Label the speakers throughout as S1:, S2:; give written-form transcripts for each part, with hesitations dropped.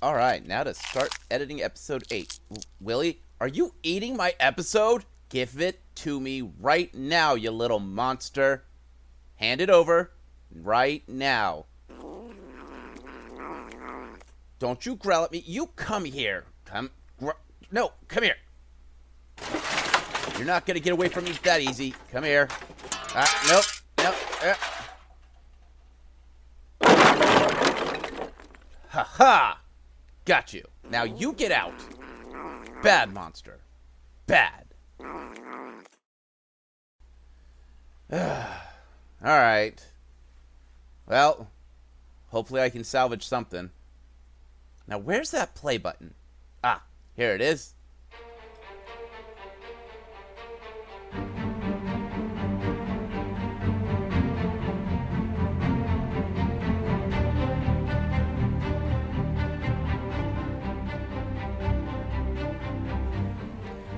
S1: Alright, now to start editing episode 8. Willie, are you eating my episode? Give it to me right now, you little monster. Hand it over right now. Don't you growl at me. You come here. Come here. You're not going to get away from me that easy. Come here. Nope. Ha ha! Got you. Now you get out. Bad monster. Bad. Alright. Well, hopefully I can salvage something. Now where's that play button? Ah, here it is.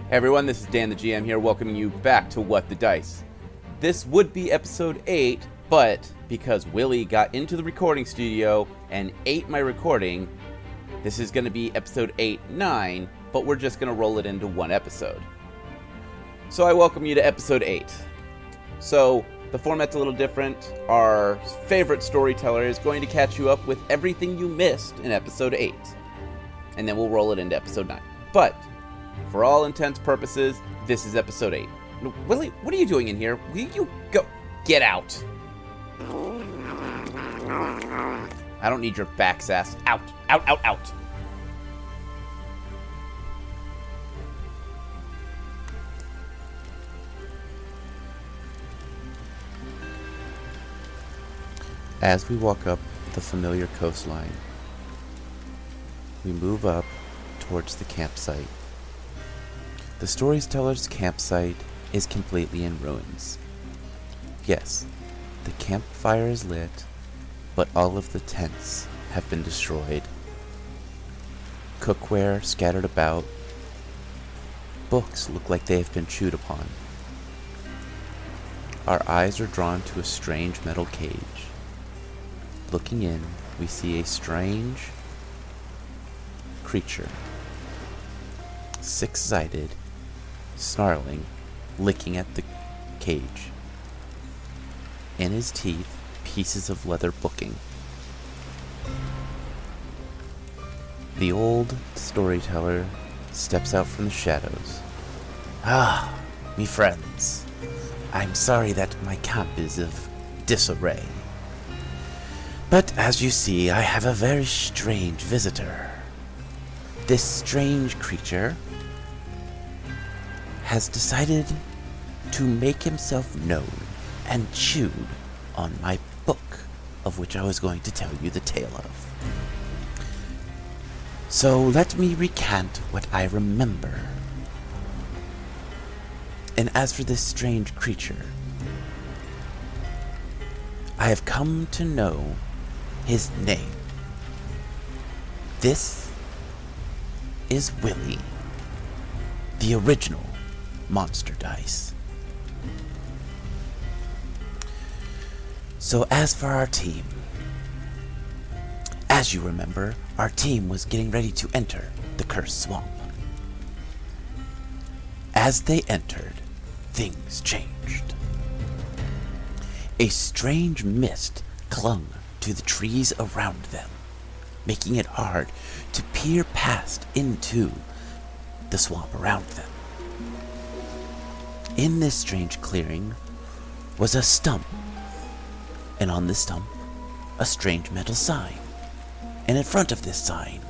S1: Hey everyone, this is Dan the GM here, welcoming you back to What the Dice. This would be episode 8, but because Willie got into the recording studio and ate my recording, this is going to be episode 8-9, but we're just going to roll it into one episode. So I welcome you to episode 8. So the format's a little different. Our favorite storyteller is going to catch you up with everything you missed in episode 8. And then we'll roll it into episode 9. But for all intents purposes, this is episode 8. Willie, what are you doing in here? Will you go? Get out. I don't need your back sass. Out. Out. As we walk up the familiar coastline, we move up towards the campsite. The storyteller's campsite is completely in ruins. Yes, the campfire is lit, but all of the tents have been destroyed. Cookware scattered about. Books look like they have been chewed upon. Our eyes are drawn to a strange metal cage. Looking in, we see a strange creature. Six-sided, snarling, licking at the cage. In his teeth, pieces of leather booking. The old storyteller steps out from the shadows.
S2: Ah, me friends. I'm sorry that my camp is of disarray. But as you see, I have a very strange visitor. This strange creature has decided to make himself known and chewed on my book, of which I was going to tell you the tale of. So let me recant what I remember. And as for this strange creature, I have come to know his name. This is Willie, the original monster dice. So as for our team, as you remember, our team was getting ready to enter the cursed swamp. As they entered, things changed. A strange mist clung to the trees around them, making it hard to peer past into the swamp around them. In this strange clearing was a stump, and on this stump, a strange metal sign, and in front of this sign,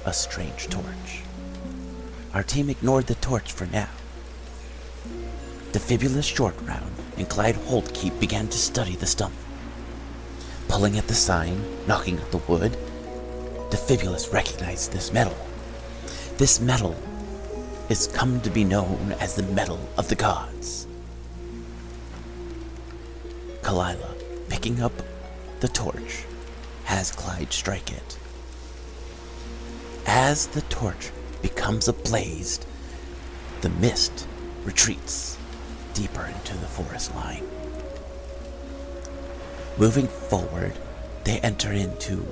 S2: a strange torch. Our team ignored the torch for now. Defibulous Shortround and Clyde Holtkeep began to study the stump. Pulling at the sign, knocking at the wood, Defibulous recognized this metal. This metal is come to be known as the Metal of the Gods. Kalila, picking up the torch, has Clyde strike it. As the torch becomes ablaze, the mist retreats deeper into the forest line. Moving forward, they enter into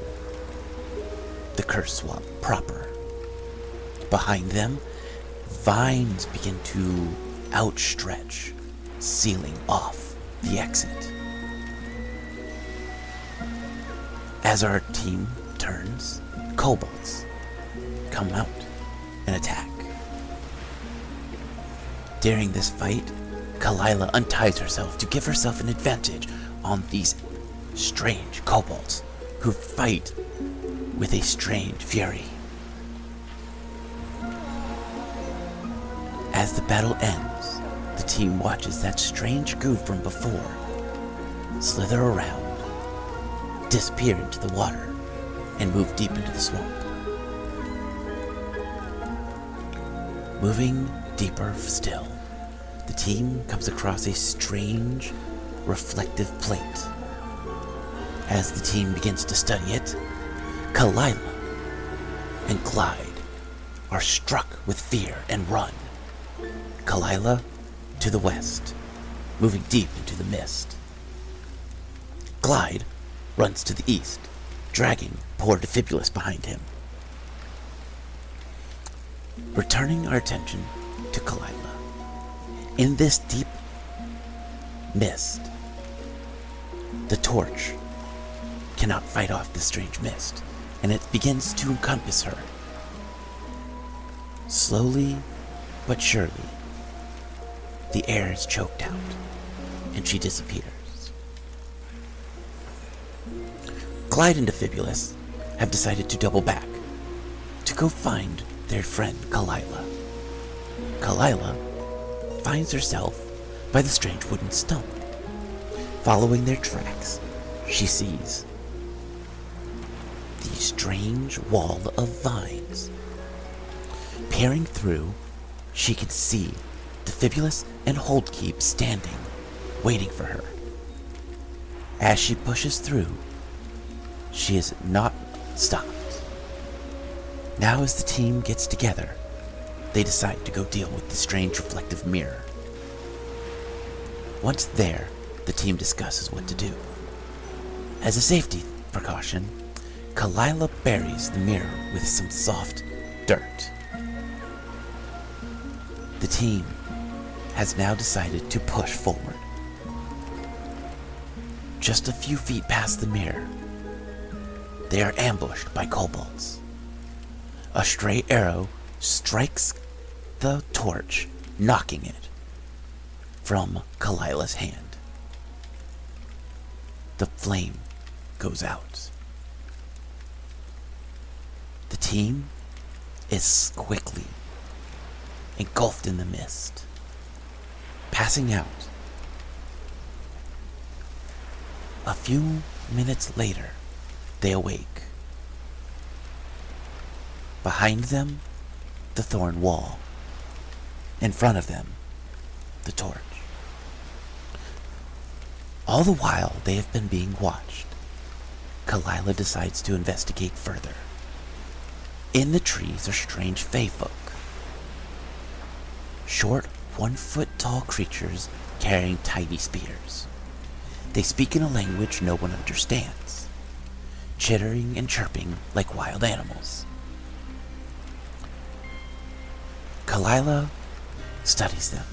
S2: the curse swamp proper. Behind them, vines begin to outstretch, sealing off the exit. As our team turns, kobolds come out and attack. During this fight, Kalila unties herself to give herself an advantage on these strange kobolds who fight with a strange fury. As the battle ends, the team watches that strange goo from before slither around, disappear into the water, and move deep into the swamp. Moving deeper still, the team comes across a strange, reflective plate. As the team begins to study it, Kalila and Clyde are struck with fear and run. Kalila to the west, moving deep into the mist. Clyde runs to the east, dragging poor Defibulus behind him. Returning our attention to Kalila. In this deep mist, the torch cannot fight off the strange mist, and it begins to encompass her. Slowly but surely, the air is choked out, and she disappears. Clyde and Defibulus have decided to double back, to go find their friend Kalila. Kalila finds herself by the strange wooden stump. Following their tracks, she sees the strange wall of vines. Peering through, she can see Defibulus and Holdkeep standing, waiting for her. As she pushes through, she is not stopped. Now as the team gets together, they decide to go deal with the strange reflective mirror. Once there, the team discusses what to do. As a safety precaution, Kalila buries the mirror with some soft dirt. The team has now decided to push forward. Just a few feet past the mirror, they are ambushed by kobolds. A stray arrow strikes the torch, knocking it from Kalila's hand. The flame goes out. The team is quickly engulfed in the mist, passing out. A few minutes later, they awake. Behind them, the thorn wall. In front of them, the torch. All the while they have been being watched, Kalila decides to investigate further. In the trees are strange fae folk. Short, 1-foot-tall creatures carrying tiny spears. They speak in a language no one understands, chittering and chirping like wild animals. Kalila studies them.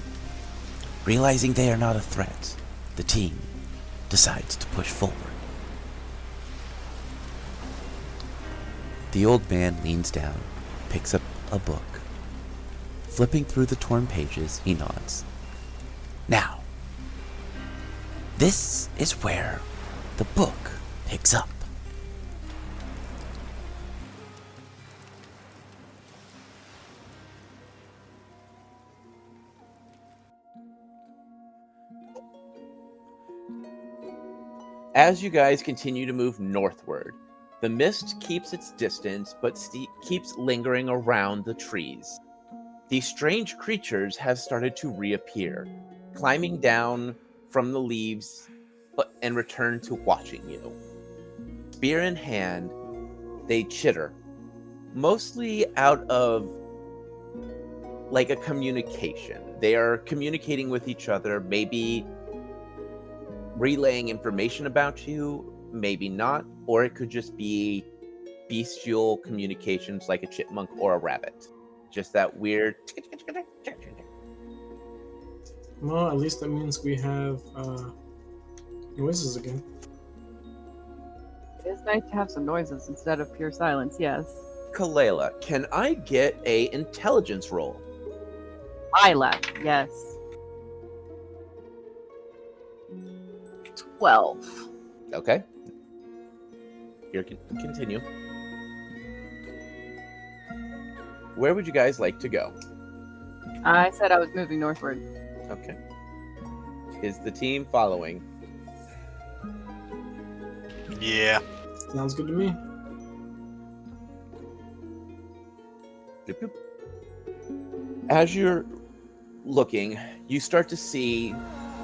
S2: Realizing they are not a threat, the team decides to push forward. The old man leans down, picks up a book. Flipping through the torn pages, he nods. Now, this is where the book picks up.
S1: As you guys continue to move northward, the mist keeps its distance, but keeps lingering around the trees. These strange creatures have started to reappear, climbing down from the leaves and return to watching you. Spear in hand, they chitter, mostly out of like a communication. They are communicating with each other, maybe relaying information about you, maybe not, or it could just be bestial communications like a chipmunk or a rabbit. Just that weird.
S3: Well, at least that means we have noises again.
S4: It is nice to have some noises instead of pure silence, yes.
S1: Kalela, can I get a intelligence roll?
S4: Lila, yes. 12.
S1: Okay. Here, continue. Where would you guys like to go?
S4: I said I was moving northward.
S1: Okay. Is the team following?
S5: Yeah.
S3: Sounds good to me.
S1: Doop, doop. As you're looking, you start to see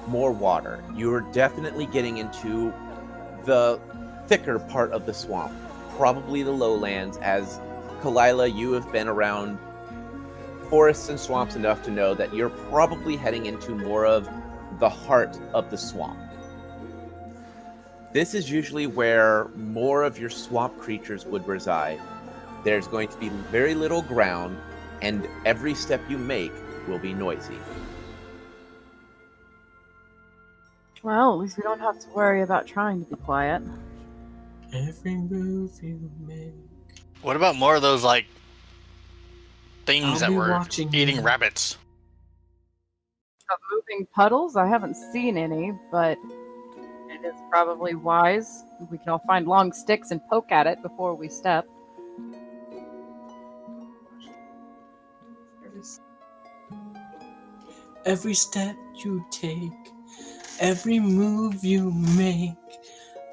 S1: more water. You're definitely getting into the thicker part of the swamp, probably the lowlands, as Kalila, you have been around forests and swamps enough to know that you're probably heading into more of the heart of the swamp. This is usually where more of your swamp creatures would reside. There's going to be very little ground, and every step you make will be noisy.
S4: Well, at least we don't have to worry about trying to be quiet.
S3: Every move you make.
S5: What about more of those, like, things
S3: I'll
S5: that
S3: be
S5: were
S3: watching
S5: eating
S3: you.
S5: rabbits?
S4: Moving puddles? I haven't seen any, but it is probably wise. We can all find long sticks and poke at it before we step.
S3: Every step you take, every move you make,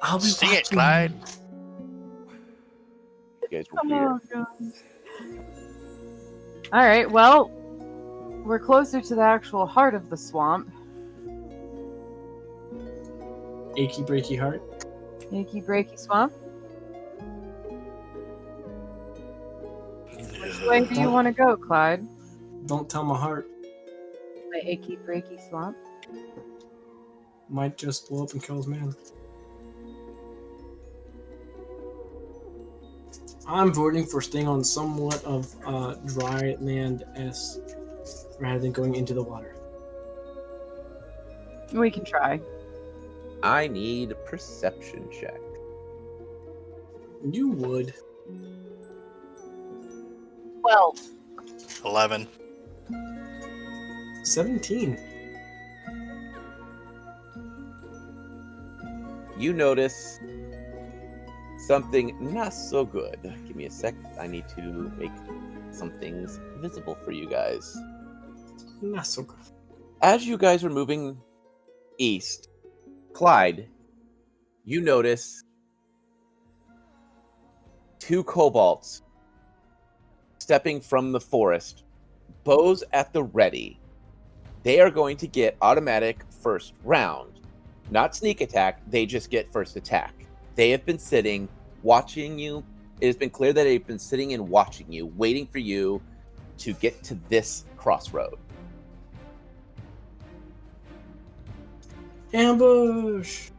S3: I'll be
S5: Sing
S3: watching
S5: it, Clyde.
S1: You guys will hear.
S4: guys. Alright, well, we're closer to the actual heart of the swamp.
S3: Achy breaky heart.
S4: Achy breaky swamp. Which way do you want to go, Clyde?
S3: Don't tell my heart.
S4: The achy breaky swamp?
S3: Might just blow up and kill his man. I'm voting for staying on somewhat of dry land-esque rather than going into the water.
S4: We can try.
S1: I need a perception check.
S3: You would.
S4: 12.
S5: 11.
S3: 17.
S1: You notice something not so good. Give me a sec. I need to make some things visible for you guys.
S3: Not so good.
S1: As you guys are moving east, Clyde, you notice two kobolds stepping from the forest, bows at the ready. They are going to get automatic first round. Not sneak attack, they just get first attack. They have been sitting, watching you. It has been clear that they've been sitting and watching you, waiting for you to get to this crossroad.
S3: Ambush!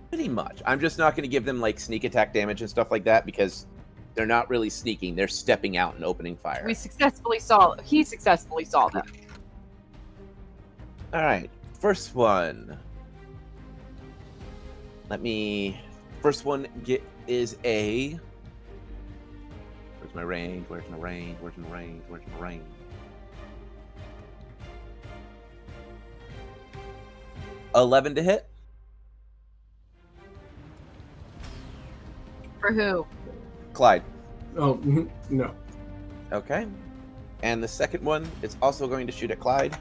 S1: Pretty much. I'm just not going to give them like sneak attack damage and stuff like that because they're not really sneaking. They're stepping out and opening fire.
S4: He successfully saw them.
S1: All right. First one. First one is a. Where's my range? Where's my range? Where's my range? Where's my range? $11 to hit.
S4: For who?
S1: Clyde.
S3: Oh, no.
S1: Okay. And the second one is also going to shoot at Clyde.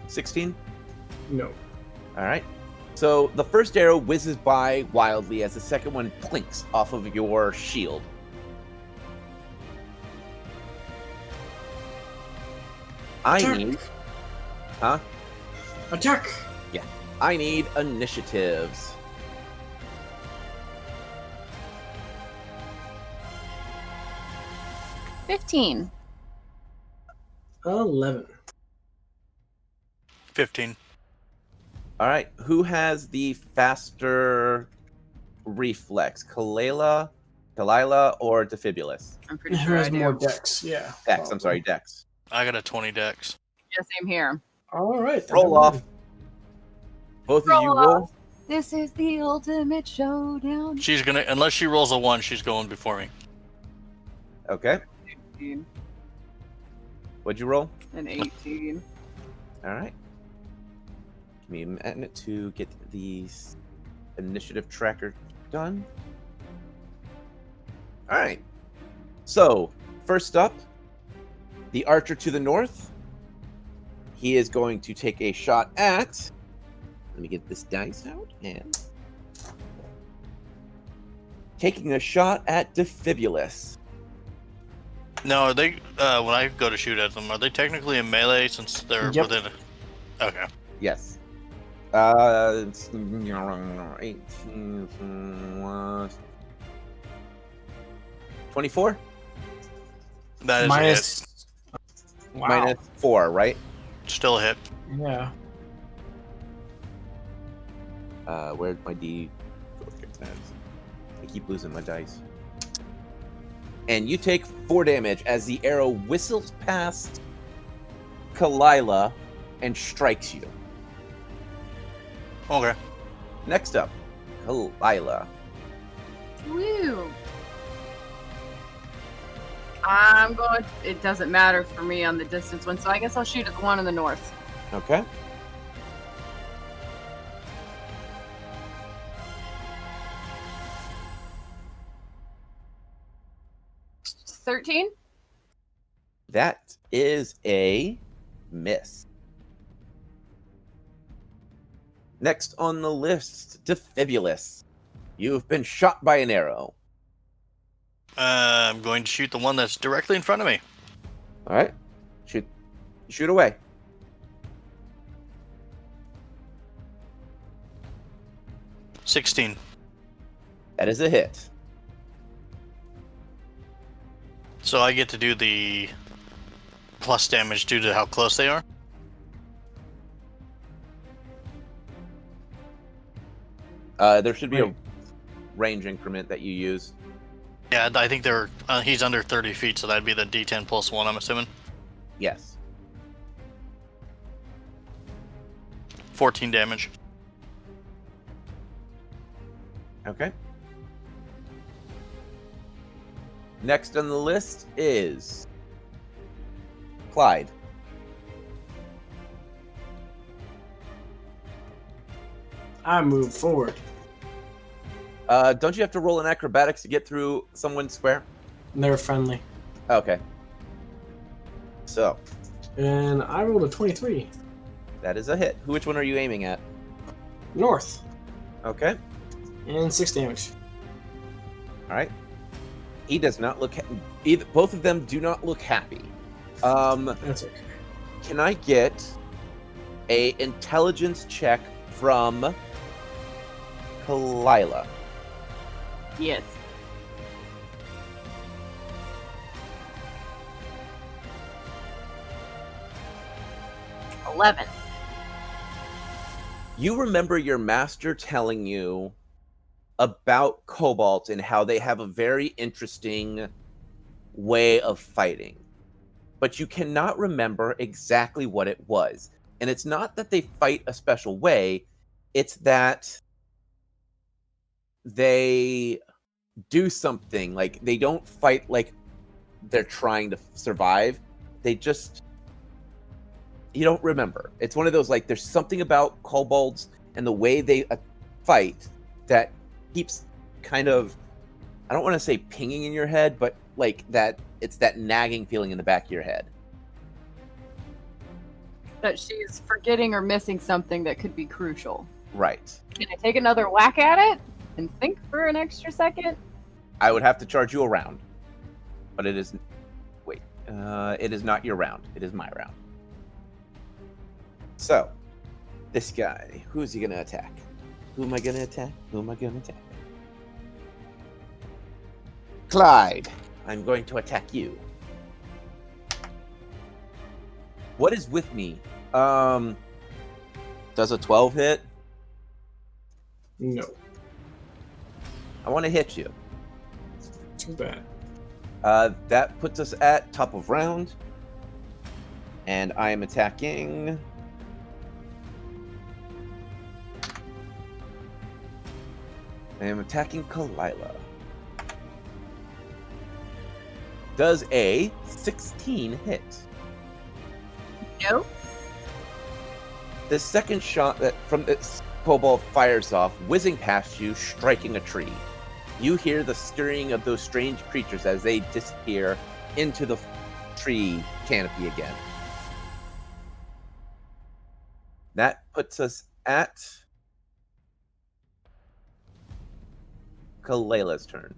S1: 16.
S3: No.
S1: All right. So the first arrow whizzes by wildly as the second one plinks off of your shield.
S3: Attack. Attack!
S1: I need initiatives.
S4: 15.
S3: 11.
S5: 15.
S1: All right. Who has the faster reflex? Kalila, or Defibulus?
S4: I'm pretty
S3: Who
S4: sure I
S3: has more
S4: do.
S3: dex? Yeah.
S1: Dex. I'm sorry, Dex.
S5: I got a 20 dex.
S4: Yeah, same here.
S3: All right. then
S1: Roll
S3: never
S1: off.
S3: mind.
S1: Both of you
S4: Roll
S1: roll.
S4: This is the ultimate showdown.
S5: She's gonna, unless she rolls a 1, she's going before me.
S1: Okay.
S4: 18,
S1: What'd you roll?
S4: an 18.
S1: All right. Give me a minute to get the initiative tracker done. All right. So, first up, the archer to the north. He is going to take a shot at. Let me get this dice out and. Taking a shot at Defibulus.
S5: No, are they? When I go to shoot at them, are they technically in melee since they're
S3: Yep.
S5: within? Okay.
S1: Yes. It's 18 plus 24
S5: That is
S3: Minus. Wow.
S1: minus 4, right?
S5: a hit. Still a hit.
S3: Yeah.
S1: Where'd my D? I keep losing my dice. And you take 4 damage as the arrow whistles past Kalila and strikes you.
S5: Okay.
S1: Next up, Kalila.
S4: Woo! I'm going. It doesn't matter for me on the distance one, so I guess I'll shoot at the one in the north.
S1: Okay.
S4: It's 13?
S1: That is a miss. Next on the list, Defibulus. You've been shot by an arrow.
S5: I'm going to shoot the one that's directly in front of me.
S1: All right. Shoot away.
S5: $16.
S1: That is a hit.
S5: So I get to do the plus damage due to how close they are.
S1: There should be a
S3: Right.
S1: range increment that you use.
S5: Yeah, I think they're. He's under 30 feet, so that'd be the D10 plus 1. I'm assuming.
S1: Yes.
S5: 14 damage.
S1: Okay. Next on the list is Clyde.
S3: I move forward.
S1: Don't you have to roll an acrobatics to get through someone's square?
S3: They're friendly.
S1: Okay. So,
S3: And I rolled a 23.
S1: that is a hit. Which one are you aiming at?
S3: North.
S1: Okay.
S3: And 6 damage.
S1: All right. He does not look. Both of them do not look happy.
S3: That's okay.
S1: Can I get a intelligence check from Kalila?
S4: Yes. $11.
S1: You remember your master telling you about kobolds and how they have a very interesting way of fighting, but you cannot remember exactly what it was. And it's not that they fight a special way, it's that they do something. Like, they don't fight like they're trying to survive. They just, you don't remember. It's one of those, like, there's something about kobolds and the way they fight that keeps kind of, I don't want to say pinging in your head, but like that, it's that nagging feeling in the back of your head.
S4: That she's forgetting or missing something that could be crucial.
S1: Right.
S4: Can I take another whack at it and think for an extra second?
S1: I would have to charge you a round, but it is, wait, it is not your round. It is my round. So, this guy, who is he going to attack? Who am I going to attack? Who am I going to attack? Clyde, I'm going to attack you. What is with me? Does a 12 hit?
S3: No.
S1: I want to hit you.
S3: Too bad.
S1: That puts us at top of round. And I am attacking. I am attacking Kalila. Does a 16 hit?
S4: Nope.
S1: The second shot that from this kobold fires off, whizzing past you, striking a tree. You hear the scurrying of those strange creatures as they disappear into the tree canopy again. That puts us at Kalila's turn.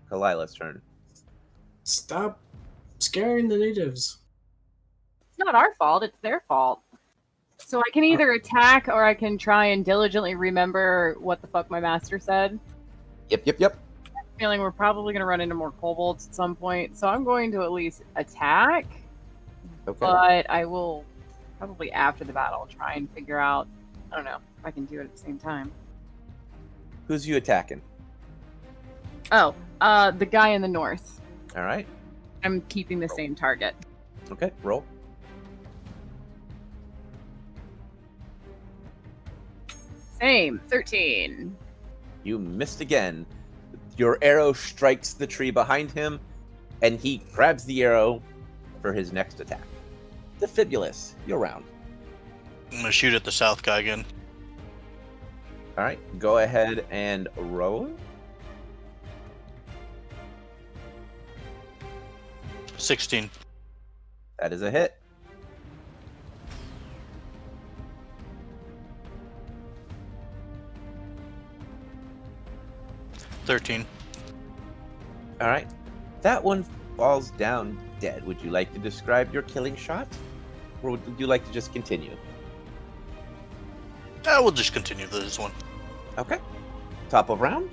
S1: Kalila's turn.
S3: Stop scaring the natives.
S4: It's not our fault, it's their fault. So I can either attack or I can try and diligently remember what the fuck my master said.
S1: Yep.
S4: I have a feeling we're probably going to run into more kobolds at some point, so I'm going to at least attack.
S1: Okay.
S4: But I will probably after the battle try and figure out, I don't know, if I can do it at the same time.
S1: Who's you attacking?
S4: Oh, the guy in the north.
S1: All right.
S4: I'm keeping the same target.
S1: Okay, roll.
S4: Same, 13.
S1: You missed again. Your arrow strikes the tree behind him, and he grabs the arrow for his next attack. The Fibulus, you're round.
S5: I'm gonna shoot at the south guy again.
S1: All right, go ahead and roll.
S5: 16.
S1: That is a hit.
S5: $13.
S1: All right, that one falls down dead. Would you like to describe your killing shot, or would you like to just continue?
S5: We'll just continue this one.
S1: Okay, top of round.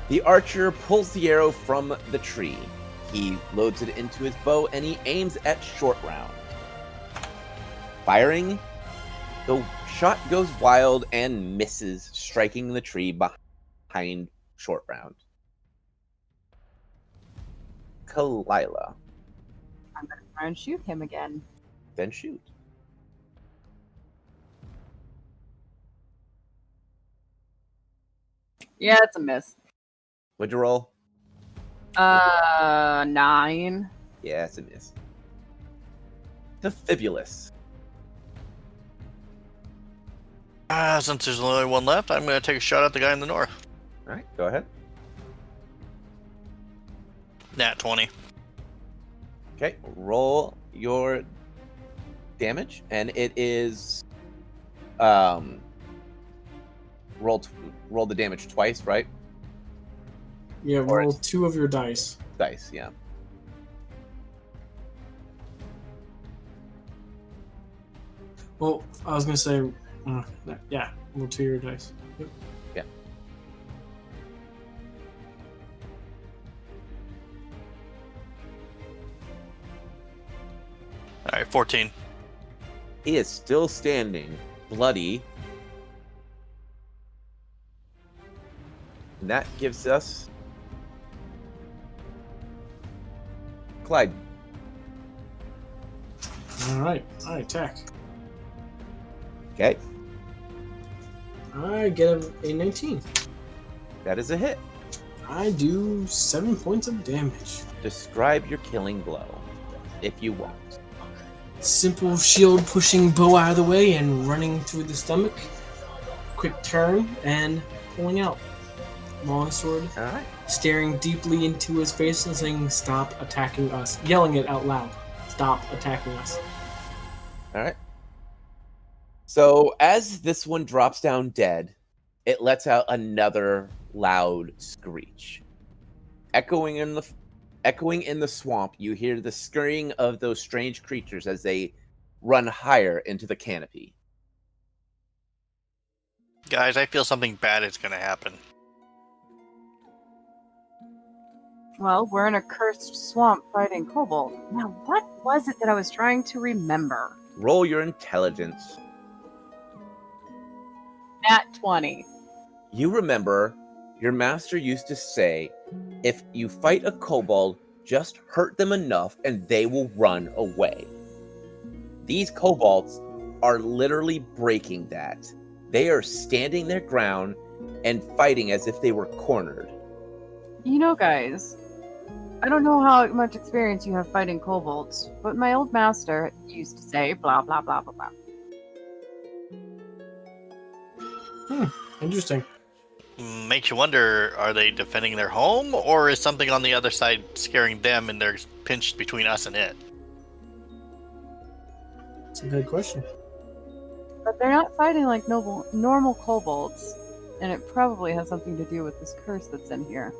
S1: The archer pulls the arrow from the tree. He loads it into his bow and he aims at short round. Firing, the shot goes wild and misses, striking the tree behind short round. Kalila,
S4: I'm going to try and shoot him again.
S1: then shoot.
S4: Yeah, it's a miss.
S1: What'd you roll?
S4: 9.
S1: Yeah, it's a miss. The Fibulus.
S5: Since there's only one left, I'm gonna take a shot at the guy in the north.
S1: All right, go ahead.
S5: Nat 20.
S1: Okay, roll your damage, and it is roll the damage twice, right?
S3: Yeah,
S1: Or
S3: roll
S1: it's-
S3: 2 of your dice.
S1: Dice, yeah.
S3: Well, I was gonna say, yeah, roll 2 of your dice. Yep.
S1: Yeah.
S5: All right, 14.
S1: He is still standing, bloody. And that gives us Clyde.
S3: All right, I attack.
S1: Okay,
S3: I get a 19.
S1: that is a hit.
S3: I do 7 points of damage.
S1: Describe your killing blow, if you want.
S3: Simple shield pushing bow out of the way and running through the stomach. Quick turn and pulling out. Longsword,
S1: All right.
S3: staring deeply into his face and saying, "Stop attacking us." Yelling it out loud. "Stop attacking us."
S1: All right. So as this one drops down dead, it lets out another loud screech. Echoing in the swamp, you hear the scurrying of those strange creatures as they run higher into the canopy.
S5: Guys, I feel something bad is gonna happen.
S4: Well, we're in a cursed swamp fighting kobold. Now, what was it that I was trying to remember?
S1: Roll your intelligence.
S4: Nat 20.
S1: You remember your master used to say, if you fight a kobold, just hurt them enough and they will run away. These kobolds are literally breaking that. They are standing their ground and fighting as if they were cornered.
S4: You know, guys, I don't know how much experience you have fighting kobolds, but my old master used to say blah blah blah blah blah.
S3: Interesting.
S5: Makes you wonder, are they defending their home, or is something on the other side scaring them and they're pinched between us and it?
S3: It's a good question.
S4: But they're not fighting like normal kobolds, and it probably has something to do with this curse that's in here.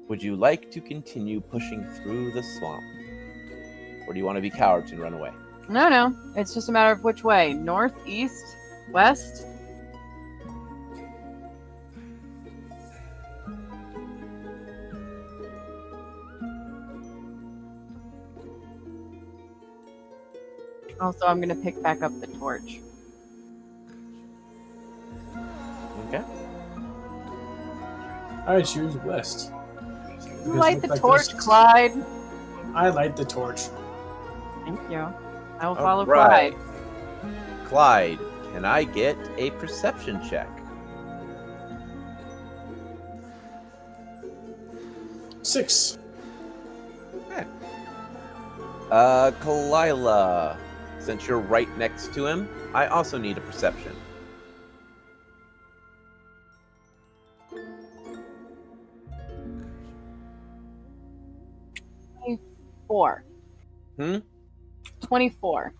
S1: Would you like to continue pushing through the swamp? Or do you want to be cowards and run away?
S4: No, it's just a matter of which way. North, east, west? Also, I'm gonna pick back up the torch.
S1: Okay.
S3: I choose west.
S4: You light the torch,
S3: there's-
S4: Clyde.
S3: I light the torch.
S4: Thank you. I will
S1: All
S4: follow
S1: right.
S4: Clyde.
S1: Clyde, can I get a perception check?
S3: 6.
S1: Kalila, since you're right next to him, I also need a perception.
S4: Four. 24.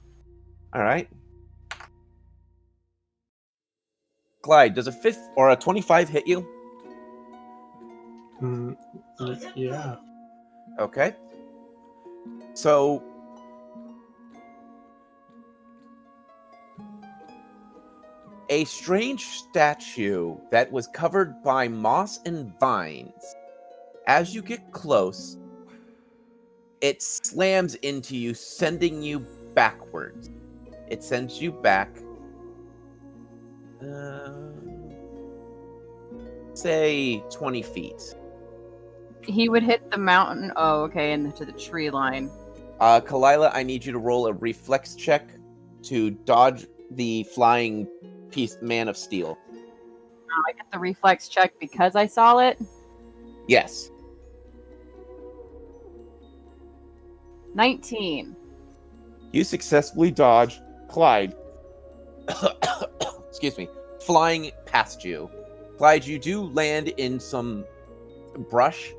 S1: All right. Clyde, does a 25 hit you?
S3: Yeah.
S1: Okay. So a strange statue that was covered by moss and vines. As you get close, it slams into you, sending you backwards. It sends you back, say 20 feet.
S4: He would hit the mountain. Oh, okay, and to the tree line.
S1: Kalila, I need you to roll a reflex check to dodge the flying man of steel.
S4: I get the reflex check because I saw it.
S1: Yes.
S4: 19.
S1: You successfully dodge Clyde. Excuse me. Flying past you. Clyde, you do land in some brush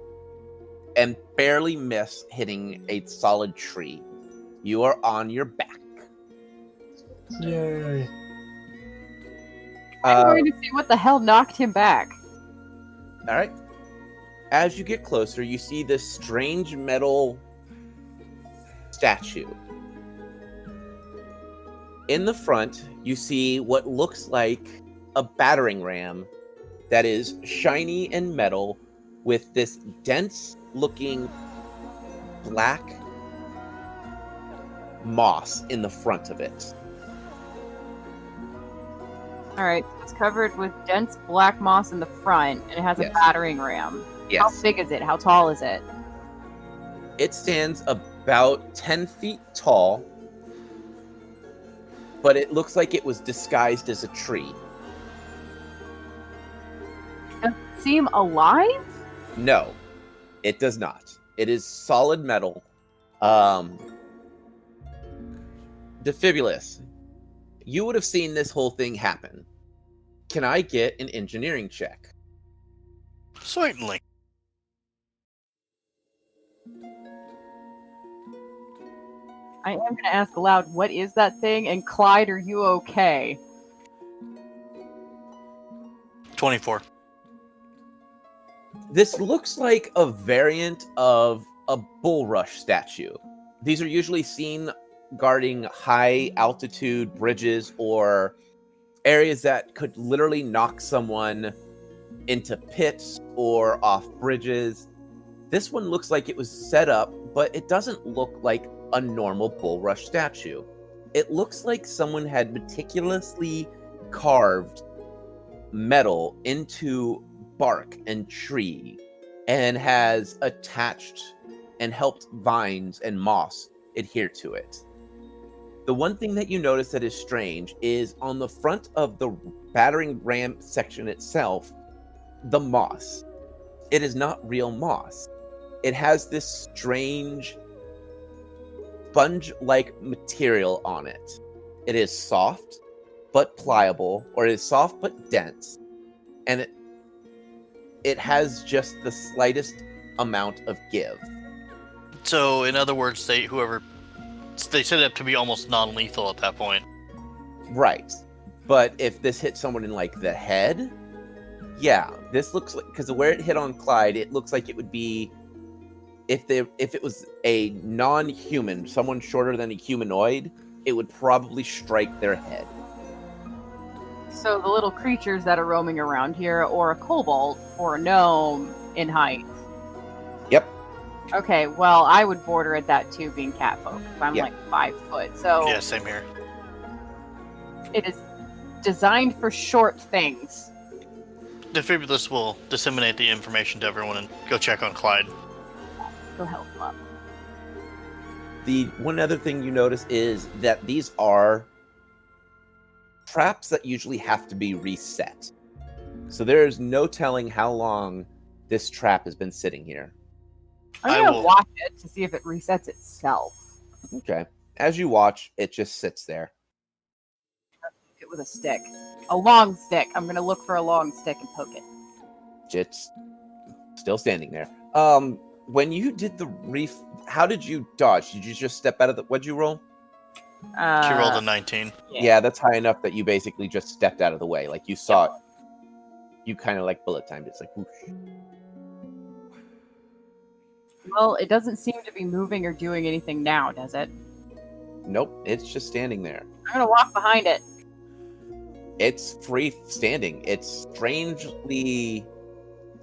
S1: and barely miss hitting a solid tree. You are on your back.
S3: Yay.
S4: I'm going to see what the hell knocked him back.
S1: All right. As you get closer, you see this strange metal statue. In the front, you see what looks like a battering ram that is shiny and metal with this dense looking black moss in the front of it.
S4: Alright, it's covered with dense black moss in the front, and it has a
S1: Yes.
S4: battering ram.
S1: Yes.
S4: How big is it? How tall is it?
S1: It stands about 10 feet tall, but it looks like it was disguised as a tree.
S4: Does it seem alive?
S1: No, it does not. It is solid metal. Defibulus, you would have seen this whole thing happen. Can I get an engineering check?
S5: Certainly.
S4: I am going to ask aloud, what is that thing? And Clyde, are you okay?
S5: 24.
S1: This looks like a variant of a bulrush statue. These are usually seen guarding high altitude bridges or areas that could literally knock someone into pits or off bridges. This one looks like it was set up, but it doesn't look like a normal Bulrush statue. It looks like someone had meticulously carved metal into bark and tree and has attached and helped vines and moss adhere to it. The one thing that you notice that is strange is on the front of the battering ram section itself, the moss. It is not real moss. It has this strange sponge-like material on it. It is soft but pliable, or it is soft but dense, and it has just the slightest amount of give.
S5: So, in other words, they set it up to be almost non-lethal at that point.
S1: Right. But if this hit someone in like the head, yeah, this looks like, because where it hit on Clyde, it looks like it would be if it was a non-human, someone shorter than a humanoid, it would probably strike their head.
S4: So the little creatures that are roaming around here, or a kobold, or a gnome in height.
S1: Yep.
S4: Okay, well, I would border at that too, being catfolk. I'm like 5 foot, so
S5: Yeah, same here.
S4: it is designed for short things.
S5: Defibulus will disseminate the information to everyone and go check on Clyde.
S4: Go help him up.
S1: The one other thing you notice is that these are traps that usually have to be reset. So there's no telling how long this trap has been sitting here.
S4: I'm gonna watch it to see if it resets itself.
S1: Okay. As you watch, it just sits there.
S4: It with a stick. A long stick. I'm gonna look for a long stick and poke it.
S1: It's still standing there. When you did the how did you dodge? Did you just step out of the... What'd you roll?
S5: She rolled a 19.
S1: Yeah, that's high enough that you basically just stepped out of the way. Like, you saw it. You kind of, like, bullet timed it. It's like, whoosh.
S4: Well, it doesn't seem to be moving or doing anything now, does it?
S1: Nope, it's just standing there.
S4: I'm gonna walk behind it.
S1: It's free standing. It's strangely...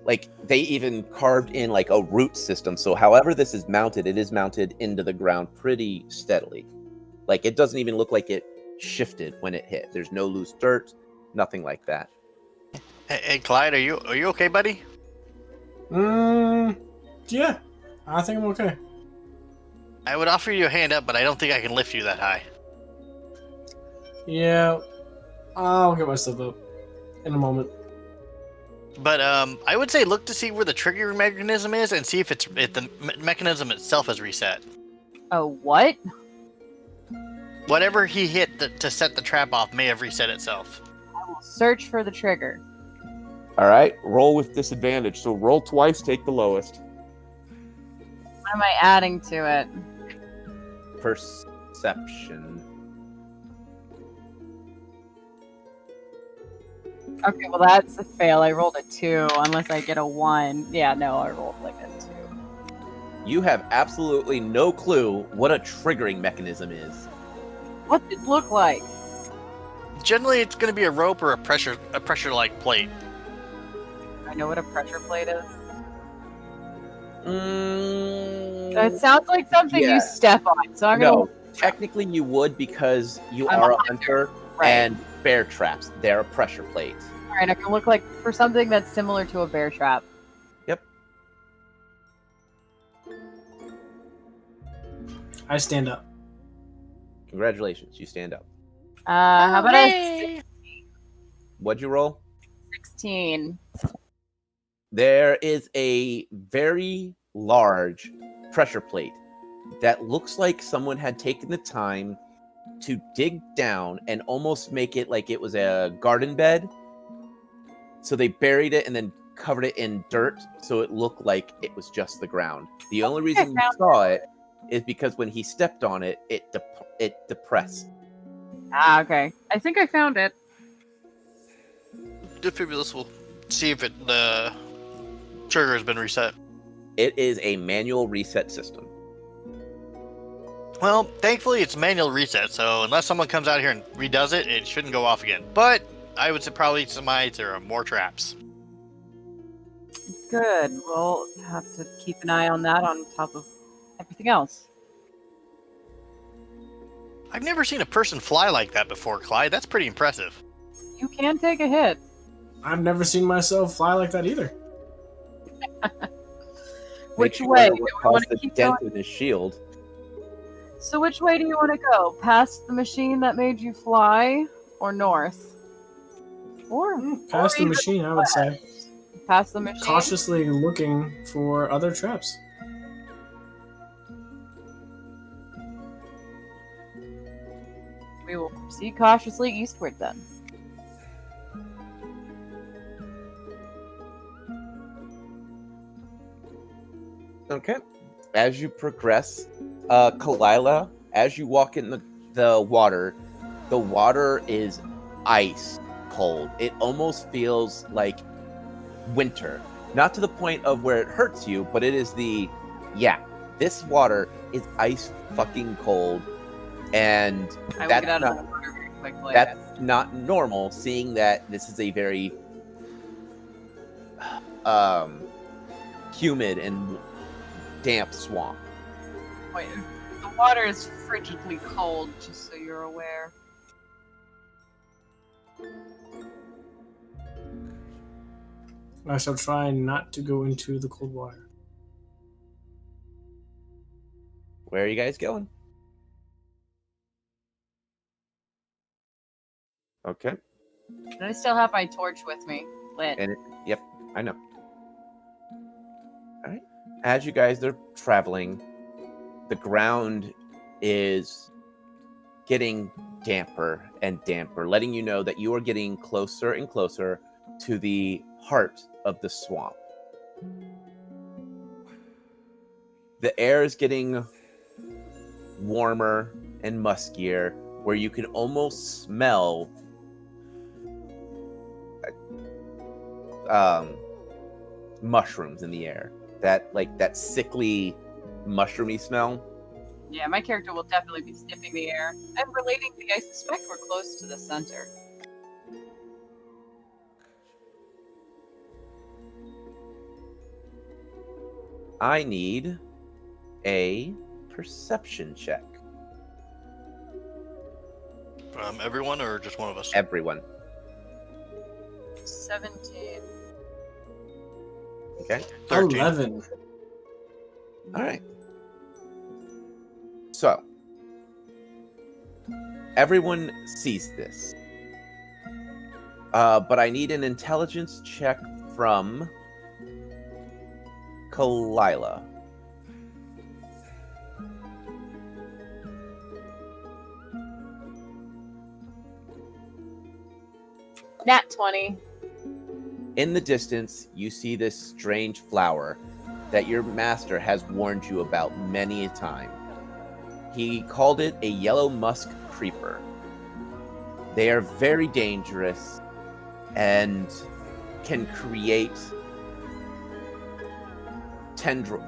S1: Like, they even carved in, like, a root system. So however this is mounted, it is mounted into the ground pretty steadily. Like, it doesn't even look like it shifted when it hit. There's no loose dirt, nothing like that.
S5: Hey, Clyde, are you okay, buddy?
S3: Yeah. I think I'm okay.
S5: I would offer you a hand up, but I don't think I can lift you that high.
S3: Yeah. I'll get myself up in a moment.
S5: But I would say look to see where the trigger mechanism is and see if the mechanism itself has reset.
S4: Oh, what?
S5: Whatever he hit to set the trap off may have reset itself.
S4: I will search for the trigger.
S1: All right, roll with disadvantage. So roll twice, take the lowest.
S4: What am I adding to it?
S1: Perception.
S4: Okay, well that's a fail. I rolled a 2, unless I get a 1. Yeah, no, I rolled like a 2.
S1: You have absolutely no clue what a triggering mechanism is.
S4: What's it look like?
S5: Generally, it's going to be a rope or a pressure-like plate.
S4: I know what a pressure plate is. It sounds like something
S1: yeah.
S4: you step on. So I'm
S1: No,
S4: gonna.
S1: technically you would because you
S4: I'm
S1: are
S4: a
S1: a hunter,
S4: Right.
S1: and bear traps. They're a pressure plate.
S4: All right, I can look like for something that's similar to a bear trap.
S1: Yep.
S3: I stand up.
S1: Congratulations, you stand up.
S4: How about a
S1: What'd you roll?
S4: 16?
S1: There is a very large pressure plate that looks like someone had taken the time to dig down and almost make it like it was a garden bed. So they buried it and then covered it in dirt so it looked like it was just the ground. The only reason you saw it is because when he stepped on it, it depressed.
S4: Ah, okay. I think I found it.
S5: Defibulus will see if the trigger has been reset.
S1: It is a manual reset system.
S5: Well, thankfully it's manual reset, so unless someone comes out here and redoes it, it shouldn't go off again. But I would say probably surmise there are more traps.
S4: Good. We'll have to keep an eye on that on top of everything else.
S5: I've never seen a person fly like that before, Clyde. That's pretty impressive.
S4: You can take a hit.
S3: I've never seen myself fly like that either.
S4: Which
S1: Makes you
S4: way?
S1: wonder
S4: Do
S1: what
S4: we
S1: caused
S4: want to
S1: the
S4: keep
S1: dent
S4: going?
S1: in his shield.
S4: So which way do you want to go? Past the machine that made you fly, or north? Or
S3: Past the
S4: even
S3: machine, I would say.
S4: past the machine?
S3: Cautiously looking for other traps.
S4: We will proceed cautiously eastward then.
S1: Okay. As you progress, Kalila, as you walk in the water is ice cold. It almost feels like winter. Not to the point of where it hurts you, but it is this water is ice fucking cold. And
S4: I will
S1: that's
S4: get out of
S1: not,
S4: the water very quickly.
S1: that's not normal, seeing that this is a very humid and damp swamp.
S4: Wait, the water is frigidly cold, just so you're aware.
S3: I shall try not to go into the cold water.
S1: Where are you guys going? Okay.
S4: And I still have my torch with me, lit.
S1: And yep, I know. All right. As you guys are traveling, the ground is getting damper and damper, letting you know that you are getting closer and closer to the heart of the swamp. The air is getting warmer and muskier, where you can almost smell mushrooms in the air. That sickly, mushroomy smell.
S4: Yeah, my character will definitely be sniffing the air. And relating the, I suspect we're close to the center.
S1: I need a perception check.
S5: Everyone or just one of us?
S1: Everyone.
S4: 17.
S1: Okay.
S5: 13.
S3: 11.
S1: All right. So, everyone sees this. But I need an intelligence check from Kalila.
S4: Nat 20.
S1: In the distance, you see this strange flower that your master has warned you about many a time. He called it a yellow musk creeper. They are very dangerous and can create tendril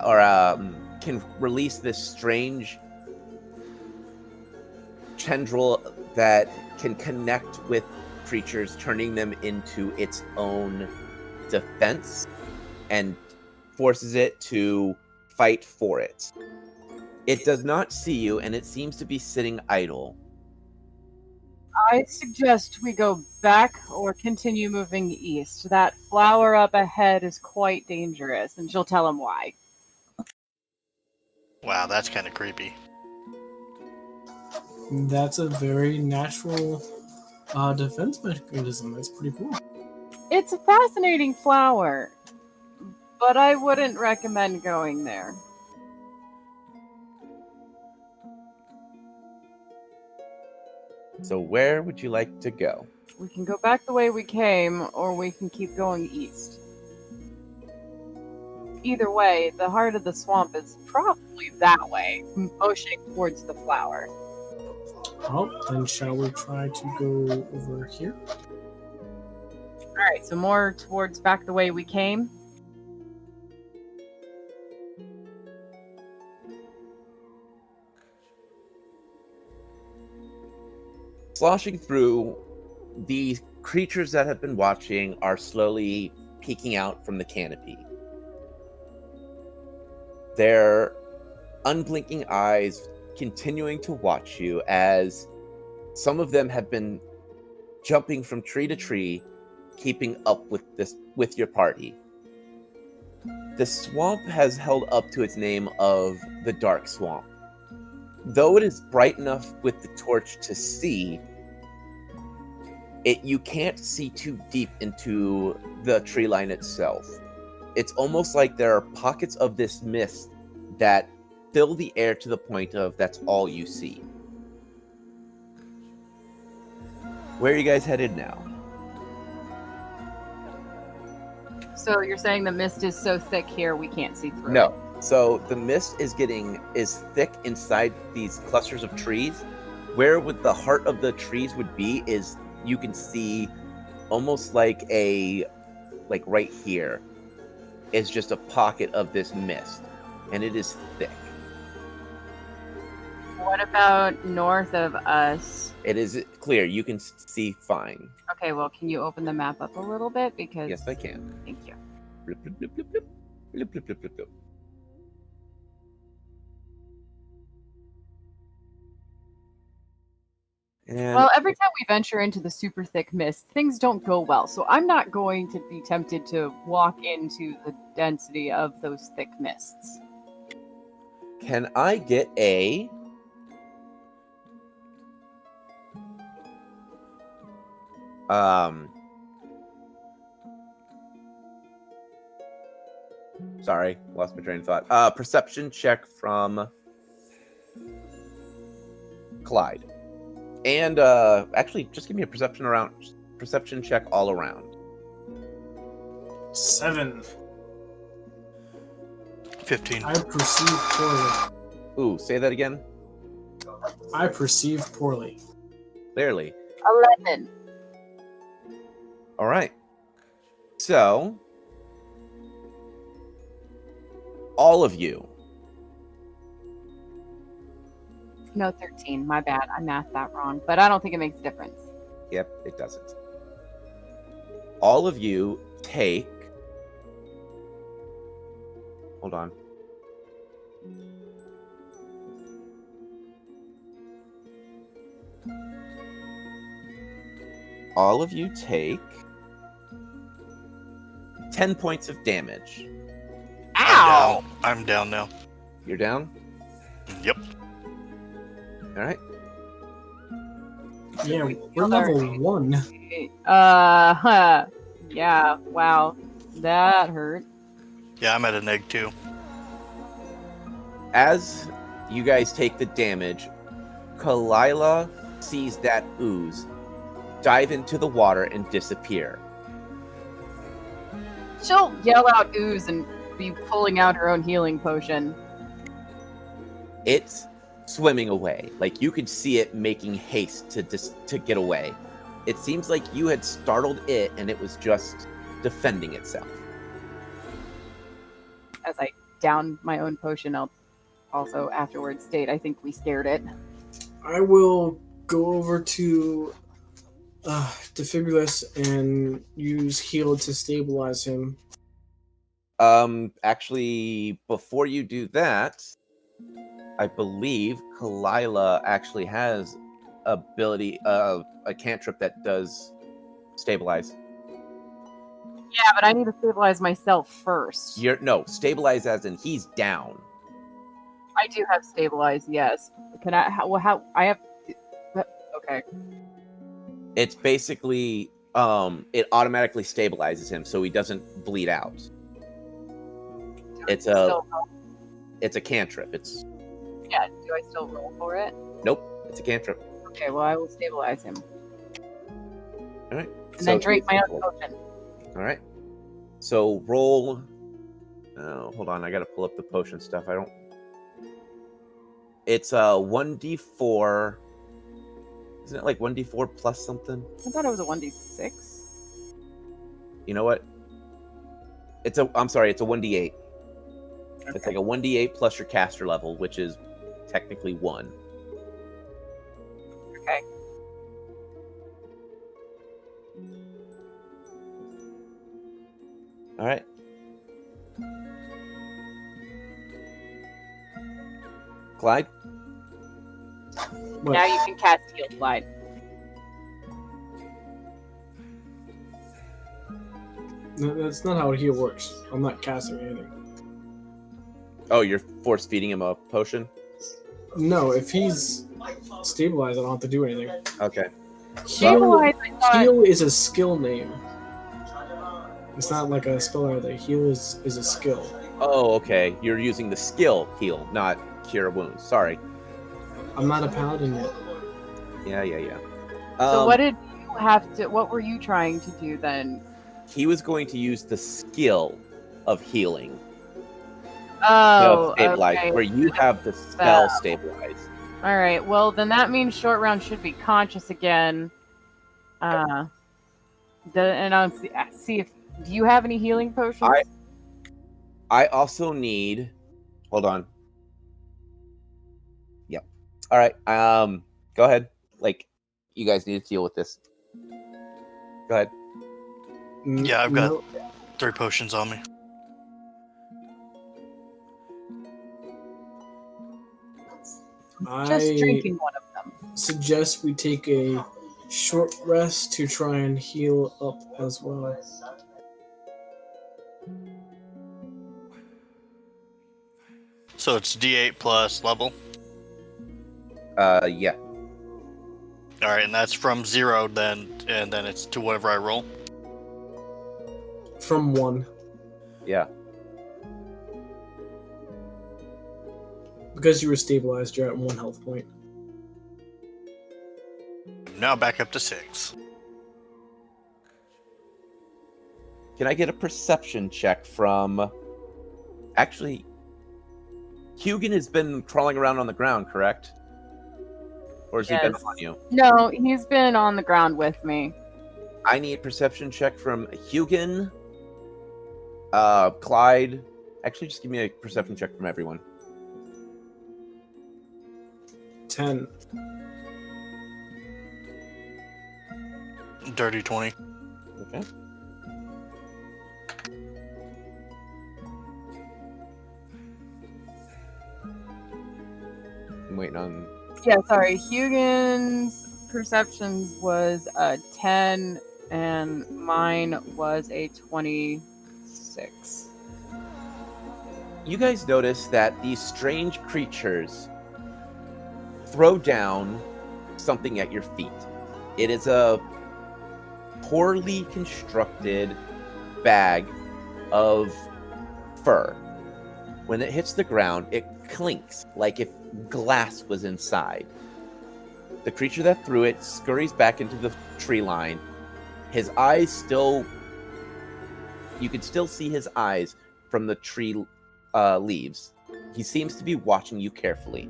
S1: can release this strange tendril that can connect with creatures, turning them into its own defense and forces it to fight for it. It does not see you, and it seems to be sitting idle.
S4: I suggest we go back or continue moving east. That flower up ahead is quite dangerous, and she'll tell him why.
S5: Wow, that's kind of creepy.
S3: That's a very natural defense mechanism. That's pretty cool.
S4: It's a fascinating flower, but I wouldn't recommend going there.
S1: So where would you like to go?
S4: We can go back the way we came, or we can keep going east. Either way, the heart of the swamp is probably that way, motioning towards the flower.
S3: Well, then shall we try to go over here?
S4: Alright, so more towards back the way we came.
S1: Sloshing through, the creatures that have been watching are slowly peeking out from the canopy. their unblinking eyes continuing to watch you as some of them have been jumping from tree to tree, keeping up with your party. The swamp has held up to its name of the Dark Swamp. Though it is bright enough with the torch to see, you can't see too deep into the tree line itself. It's almost like there are pockets of this mist that fill the air to the point of that's all you see. Where are you guys headed now?
S4: So you're saying the mist is so thick here we can't see through
S1: No.
S4: it?
S1: So the mist is thick inside these clusters of trees. Where would the heart of the trees would be is you can see almost like right here is just a pocket of this mist, and it is thick.
S4: What about north of us?
S1: It is clear. You can see fine.
S4: Okay, well, can you open the map up a little bit? Because
S1: Yes, I can.
S4: Thank you.
S1: Blip, blip, blip, blip, blip. Blip, blip, blip, blip, blip. And
S4: Well, every time we venture into the super thick mist, things don't go well. So I'm not going to be tempted to walk into the density of those thick mists.
S1: can I get a... Sorry, lost my train of thought. Perception check from Clyde. And actually, just give me a perception check all around.
S3: 7.
S5: 15.
S3: I perceive poorly.
S1: Ooh, say that again.
S3: I perceive poorly.
S1: Clearly.
S4: 11.
S1: All right. So, all of you.
S4: No, 13. My bad. I mathed that wrong. But I don't think it makes a difference.
S1: Yep, it doesn't. All of you take... Hold on. All of you take 10 points of damage.
S4: Ow!
S5: I'm down now.
S1: You're down?
S5: Yep.
S1: All right.
S3: Yeah, we're level 1.
S4: Yeah, wow. That hurt.
S5: Yeah, I'm at an egg too.
S1: As you guys take the damage, Kalila sees that ooze dive into the water and disappear.
S4: She'll yell out ooze and be pulling out her own healing potion.
S1: It's swimming away. Like you could see it making haste to get away. It seems like you had startled it and it was just defending itself.
S4: As I down my own potion, I'll also afterwards state I think we scared it.
S3: I will go over to Defibulus and use heal to stabilize him.
S1: Actually, before you do that, I believe Kalila actually has ability, a cantrip that does stabilize.
S4: Yeah, but I need to stabilize myself first.
S1: Stabilize as in he's down.
S4: I do have stabilize, yes. Can I? How I have? Okay.
S1: It's basically it automatically stabilizes him so he doesn't bleed out. It's a cantrip.
S4: Yeah. Do I still roll for it?
S1: Nope. It's a cantrip.
S4: Okay. Well, I will stabilize him
S1: All right.
S4: and then drink my own potion.
S1: All right. So roll. Oh, hold on. I gotta pull up the potion stuff. It's 1d4. Isn't it like 1d4 plus something?
S4: I thought it was a 1d6.
S1: You know what? I'm sorry. It's a 1d8.
S4: Okay.
S1: It's like a 1d8 plus your caster level, which is technically 1.
S4: Okay.
S1: All right. Clyde?
S3: What?
S4: Now you can cast Heal Clyde.
S3: No, that's not how heal works. I'm not casting anything.
S1: Oh, you're force feeding him a potion?
S3: No, if he's stabilized, I don't have to do anything.
S1: Okay.
S4: Stabilize, I thought.
S3: Heal is a skill name. It's not like a spell or anything. Heal is a skill.
S1: Oh, okay. You're using the skill heal, not cure wounds. Sorry.
S3: I'm not a paladin yet.
S1: Yeah.
S4: So what did you have to? What were you trying to do then?
S1: He was going to use the skill of healing
S4: Oh,
S1: to stabilize,
S4: okay.
S1: where you have the spell stabilize.
S4: All right. Well, then that means short round should be conscious again. And I'll see if do you have any healing potions?
S1: I also need. Hold on. Yep. All right. Go ahead. Like, you guys need to deal with this. Go ahead.
S5: Yeah, I've got 3 potions on me.
S4: Just drinking one of them.
S3: Suggest we take a short rest to try and heal up as well.
S5: So it's D8 plus level.
S1: Yeah.
S5: All right, and that's from 0 then, and then it's to whatever I roll.
S3: From 1.
S1: Yeah.
S3: Because you were stabilized, you're at 1 health point.
S5: Now back up to 6.
S1: Can I get a perception check from... Actually, Hugin has been crawling around on the ground, correct? Or has he been
S4: Yes.
S1: on you?
S4: No, he's been on the ground with me.
S1: I need a perception check from Hugin, Clyde. Actually, just give me a perception check from everyone.
S3: 10.
S5: Dirty 20.
S1: Okay. I'm waiting on...
S4: Yeah, sorry. Hugin's perceptions was a 10, and mine was a 26.
S1: You guys notice that these strange creatures throw down something at your feet. It is a poorly constructed bag of fur. When it hits the ground, it clinks like if glass was inside. The creature that threw it scurries back into the tree line. His eyes still... You can still see his eyes from the tree leaves. He seems to be watching you carefully.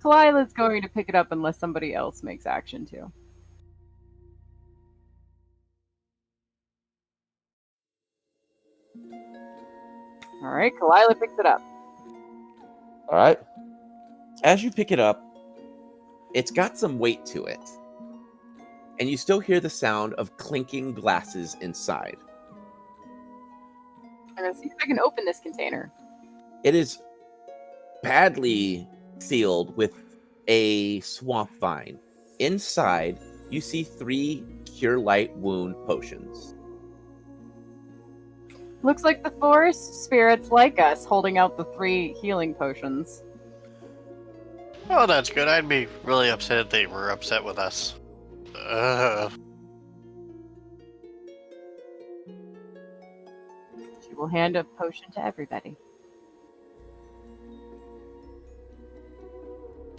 S4: Kalila's going to pick it up unless somebody else makes action too. All right, Kalila picks it up.
S1: All right. As you pick it up, it's got some weight to it. And you still hear the sound of clinking glasses inside.
S4: I'm going to see if I can open this container.
S1: It is badly sealed with a swamp vine. Inside, you see 3 Cure Light Wound potions.
S4: Looks like the forest spirits like us, holding out the 3 healing potions.
S5: Oh, that's good. I'd be really upset if they were upset with us.
S4: She will hand a potion to everybody.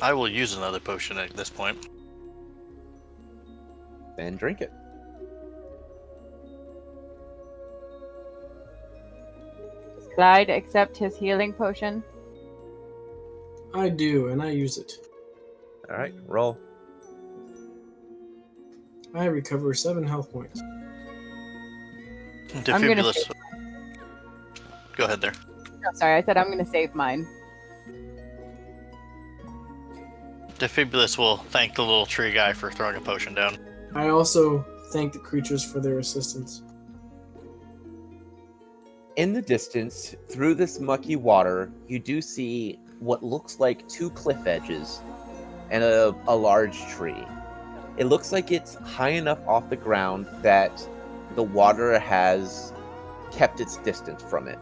S5: I will use another potion at this point.
S1: And drink it.
S4: Does Clyde accept his healing potion?
S3: I do, and I use it.
S1: All right, roll.
S3: I recover 7 health points.
S5: Defibulous. Go ahead there.
S4: No, sorry, I said I'm going to save mine.
S5: Defibulous will thank the little tree guy for throwing a potion down.
S3: I also thank the creatures for their assistance.
S1: In the distance, through this mucky water, you do see what looks like two cliff edges and a large tree. It looks like it's high enough off the ground that the water has kept its distance from it.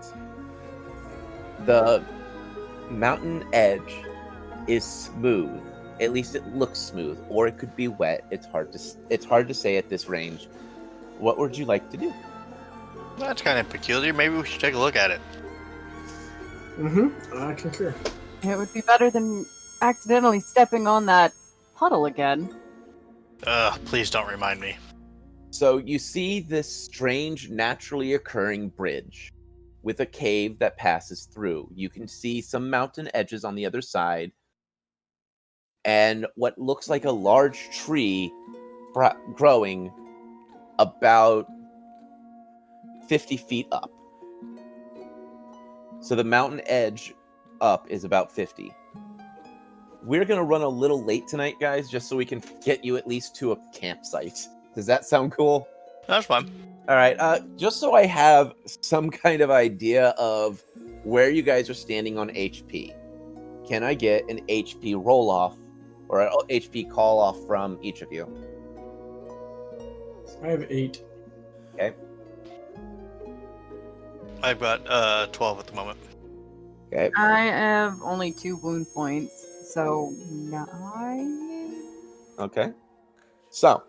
S1: The mountain edge is smooth. At least it looks smooth, or it could be wet. It's hard to say at this range. What would you like to do?
S5: That's kind of peculiar. Maybe we should take a look at it.
S3: I concur.
S4: It would be better than accidentally stepping on that puddle again.
S5: Please don't remind me.
S1: So you see this strange, naturally occurring bridge with a cave that passes through. You can see some mountain edges on the other side, and what looks like a large tree growing about 50 feet up. So the mountain edge up is about 50. We're going to run a little late tonight, guys, just so we can get you at least to a campsite. Does that sound cool?
S5: That's fun.
S1: All right. Just so I have some kind of idea of where you guys are standing on HP, can I get an HP roll-off or an HP call-off from each of you?
S3: I have 8.
S1: Okay.
S5: I've got 12 at the moment.
S1: Okay.
S4: I have only 2 wound points, so 9.
S1: Okay. So,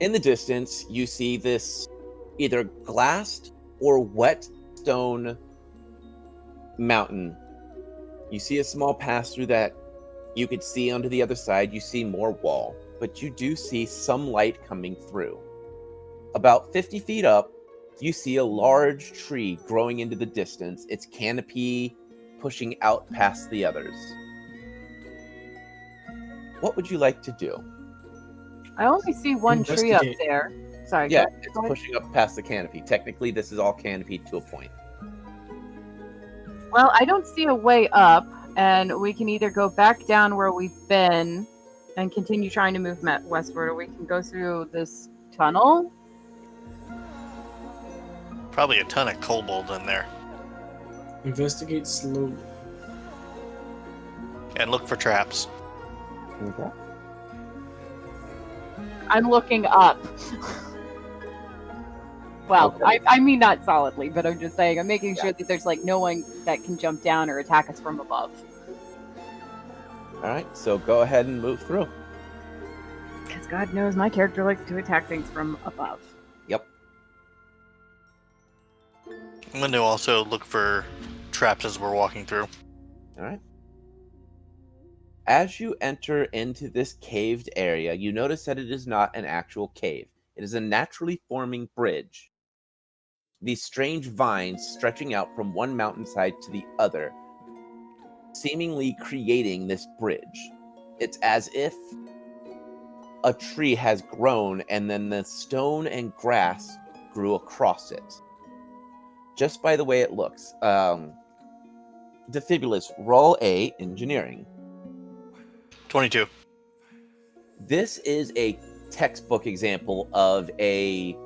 S1: in the distance, you see this either glassed or wet stone mountain. You see a small pass-through that you could see onto the other side. You see more wall, but you do see some light coming through. About 50 feet up, you see a large tree growing into the distance, its canopy pushing out past the others. What would you like to do?
S4: I only see one tree up
S3: Investigate.
S4: there. Sorry.
S1: Yeah,
S4: go
S1: it's
S4: ahead.
S1: pushing up past the canopy. Technically, this is all canopied to a point.
S4: Well, I don't see a way up, and we can either go back down where we've been and continue trying to move westward, or we can go through this tunnel.
S5: Probably a ton of kobold in there.
S3: Investigate slowly.
S5: And look for traps.
S1: Okay.
S4: I'm looking up. Well,
S1: Okay.
S4: I mean not solidly, but I'm just saying I'm making sure that there's like no one that can jump down or attack us from above.
S1: All right, so go ahead and move through.
S4: Because God knows my character likes to attack things from above.
S1: Yep.
S5: I'm going to also look for traps as we're walking through.
S1: All right. As you enter into this caved area, you notice that it is not an actual cave. It is a naturally forming bridge. These strange vines stretching out from one mountainside to the other, seemingly creating this bridge. It's as if a tree has grown and then the stone and grass grew across it. Just by the way it looks. Defibulous, roll a engineering.
S5: 22.
S1: This is a textbook example of a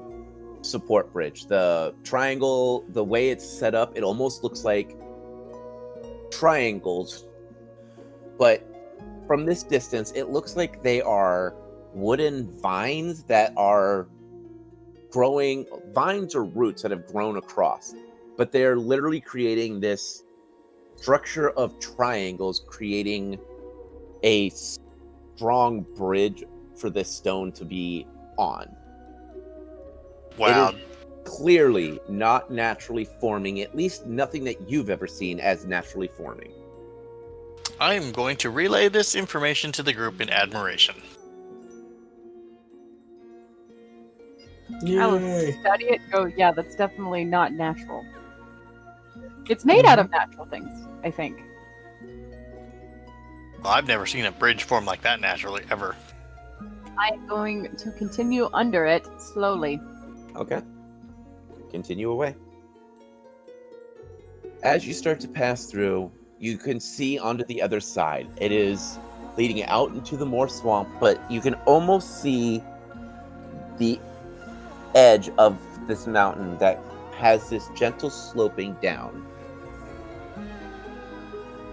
S1: support bridge. The triangle, the way it's set up, it almost looks like triangles, but from this distance, it looks like they are wooden vines that are growing, vines or roots that have grown across, but they're literally creating this structure of triangles, creating a strong bridge for this stone to be on.
S5: Wow.
S1: It is clearly not naturally forming, at least nothing that you've ever seen as naturally forming.
S5: I'm going to relay this information to the group in admiration.
S4: I will
S3: Yay!
S4: study it. Go, yeah, that's definitely not natural. It's made out of natural things, I think.
S5: Well, I've never seen a bridge form like that naturally, ever.
S4: I'm going to continue under it slowly.
S1: Okay. Continue away. As you start to pass through, you can see onto the other side. It is leading out into the more swamp, but you can almost see the edge of this mountain that has this gentle sloping down.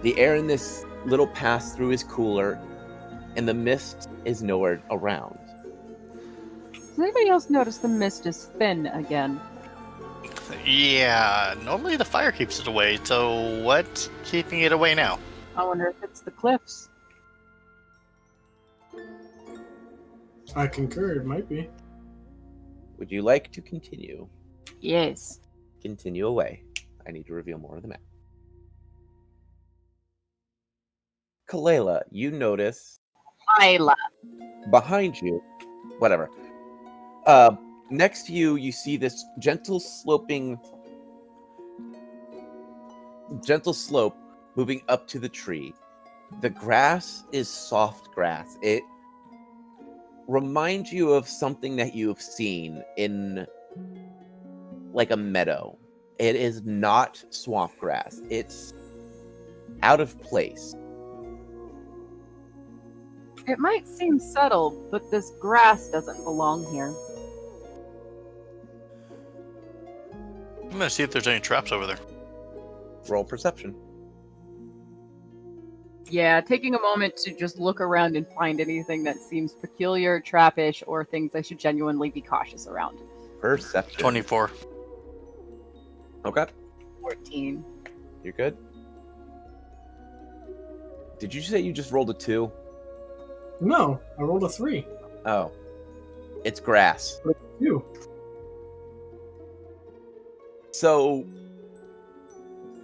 S1: The air in this little pass through is cooler, and the mist is nowhere around.
S4: Does anybody else notice the mist is thin again?
S5: Yeah, normally the fire keeps it away, so what's keeping it away now?
S4: I wonder if it's the cliffs.
S3: I concur, it might be.
S1: Would you like to continue?
S4: Yes.
S1: Continue away. I need to reveal more of the map. Kalela, you notice
S4: Hyla.
S1: behind you, whatever. Next to you, you see this gentle slope moving up to the tree. The grass is soft grass. It reminds you of something that you've seen in like a meadow. It is not swamp grass. It's out of place.
S4: It might seem subtle, but this grass doesn't belong here.
S5: I'm gonna see if there's any traps over there.
S1: Roll perception.
S4: Yeah, taking a moment to just look around and find anything that seems peculiar, trappish, or things I should genuinely be cautious around.
S1: Perception.
S5: 24.
S1: Okay.
S4: 14.
S1: You're good. Did you say you just rolled a 2?
S3: No, I rolled a 3.
S1: Oh. It's grass.
S3: You.
S1: So,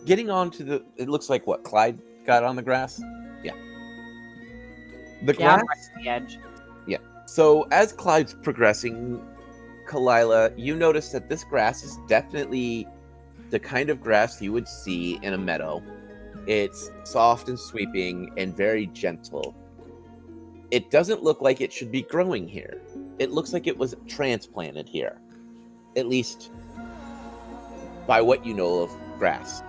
S1: getting on to the... It looks like what? Clyde got on the grass? Yeah. The
S4: Yeah, I'm
S1: grass...
S4: right at the edge.
S1: So, as Clyde's progressing, Kalila, you notice that this grass is definitely the kind of grass you would see in a meadow. It's soft and sweeping and very gentle. It doesn't look like it should be growing here. It looks like it was transplanted here. At least by what you know of grass.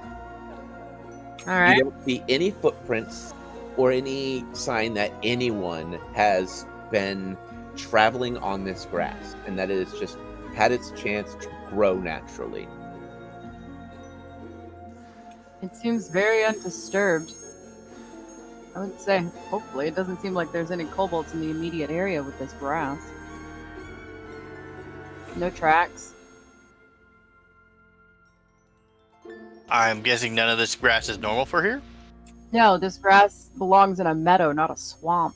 S4: All right.
S1: You don't see any footprints or any sign that anyone has been traveling on this grass and that it has just had its chance to grow naturally.
S4: It seems very undisturbed. I would say, hopefully, it doesn't seem like there's any kobolds in the immediate area with this grass. No tracks.
S5: I'm guessing none of this grass is normal for here?
S4: No, this grass belongs in a meadow, not a swamp.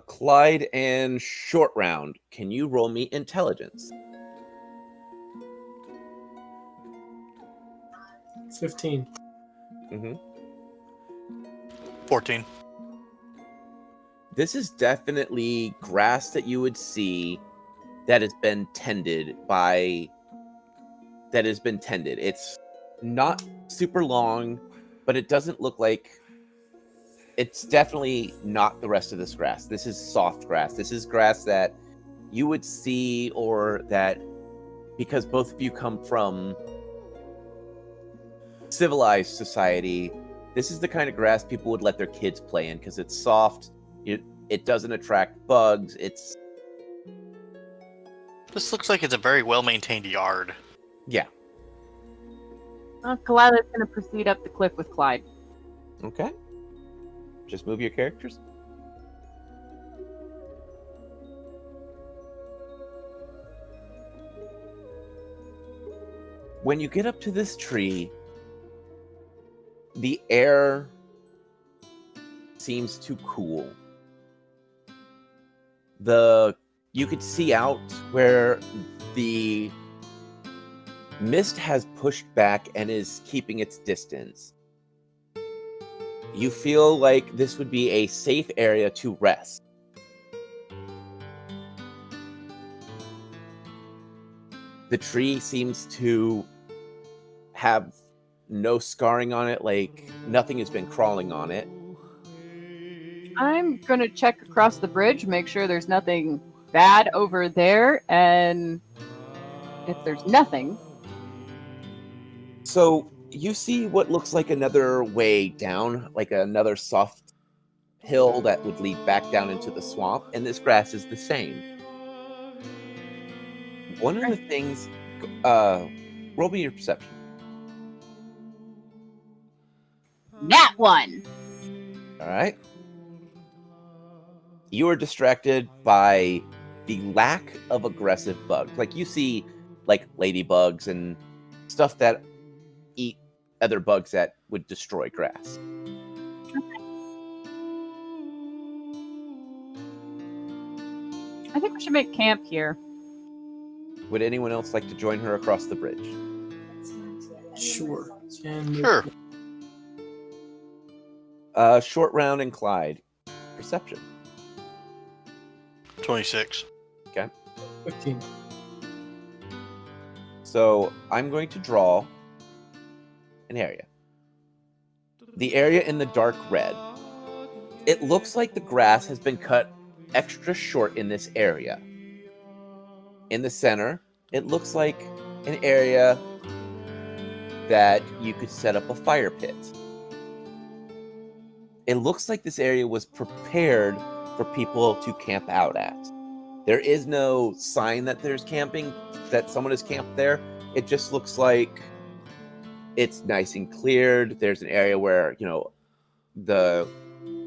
S1: Clyde and Short Round, can you roll me intelligence?
S3: 15.
S1: Mm-hmm.
S5: 14.
S1: This is definitely grass that you would see that has been tended. It's not super long, but it doesn't look like... It's definitely not the rest of this grass. This is soft grass. This is grass that you would see, or that, because both of you come from civilized society, this is the kind of grass people would let their kids play in because it's soft. It doesn't attract bugs.
S5: This looks like it's a very well-maintained yard.
S1: Yeah.
S4: Kalila's going to proceed up the cliff with Clyde.
S1: Okay. Just move your characters. When you get up to this tree, the air seems too cool. You could see out where the mist has pushed back and is keeping its distance. You feel like this would be a safe area to rest. The tree seems to have no scarring on it, like nothing has been crawling on it.
S4: I'm going to check across the bridge, make sure there's nothing bad over there, and if there's nothing...
S1: So you see what looks like another way down, like another soft hill that would lead back down into the swamp, and this grass is the same. One of the things, roll me your perception.
S4: Nat 1.
S1: All right. You are distracted by the lack of aggressive bugs. Like you see, like ladybugs and stuff that eat other bugs that would destroy grass.
S4: I think we should make camp here.
S1: Would anyone else like to join her across the bridge?
S3: Sure. And
S5: Sure.
S1: Short Round and Clyde. Perception.
S5: 26.
S3: 15.
S1: So I'm going to draw an area. The area in the dark red. It looks like the grass has been cut extra short in this area. In the center, it looks like an area that you could set up a fire pit. It looks like this area was prepared for people to camp out at. There is no sign that there's camping, that someone has camped there. It just looks like it's nice and cleared. There's an area where, the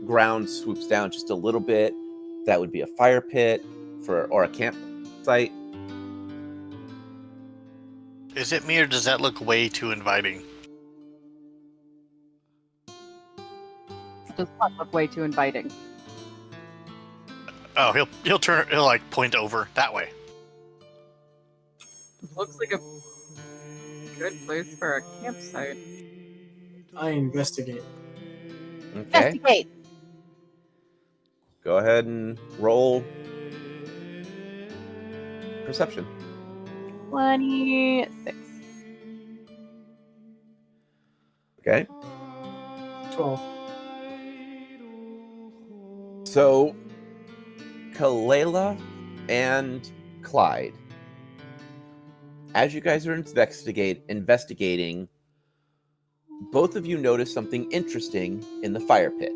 S1: ground swoops down just a little bit. That would be a fire pit or a campsite.
S5: Is it me or does that look way too inviting?
S4: It does not look way too inviting.
S5: Oh, he'll like point over that way.
S4: Looks like a good place for a campsite.
S3: I investigate.
S1: Okay.
S4: Investigate.
S1: Go ahead and roll perception.
S4: 26.
S1: Okay.
S3: 12.
S1: So, Kalela and Clyde, as you guys are investigating, both of you notice something interesting in the fire pit.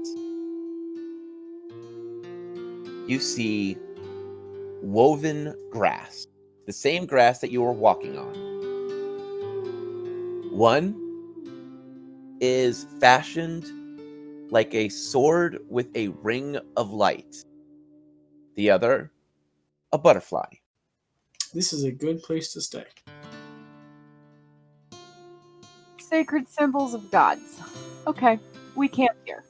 S1: You see woven grass, the same grass that you were walking on. One is fashioned like a sword with a ring of light. The other, a butterfly.
S3: This is a good place to stay.
S4: Sacred symbols of gods. Okay, we camp here.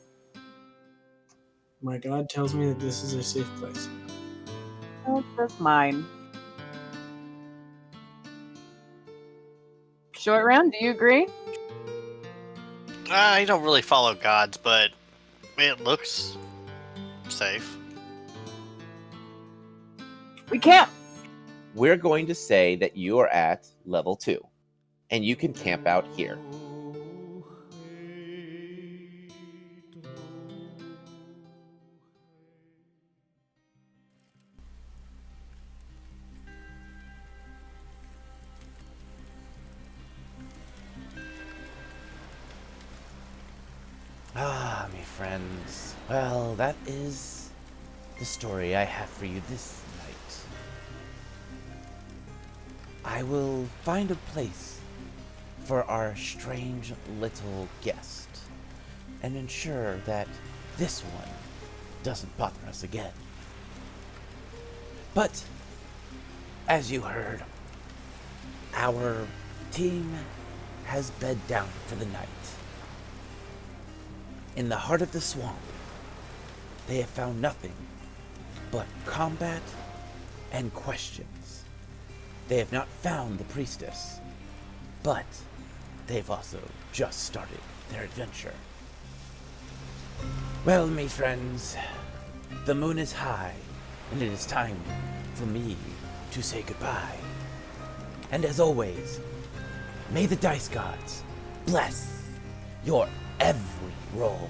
S3: My god tells me that this is a safe place.
S4: That's mine. Short Round, do you agree?
S5: I don't really follow gods, but it looks safe.
S4: We camp.
S1: We're going to say that you are at level 2, and you can camp out here.
S2: Ah, me friends. Well, that is the story I have for you this night. I will find a place for our strange little guest and ensure that this one doesn't bother us again. But, as you heard, our team has bed down for the night. In the heart of the swamp, they have found nothing but combat and questions. They have not found the priestess, but they've also just started their adventure. Well, me friends, the moon is high, and it is time for me to say goodbye. And as always, may the dice gods bless your every roll.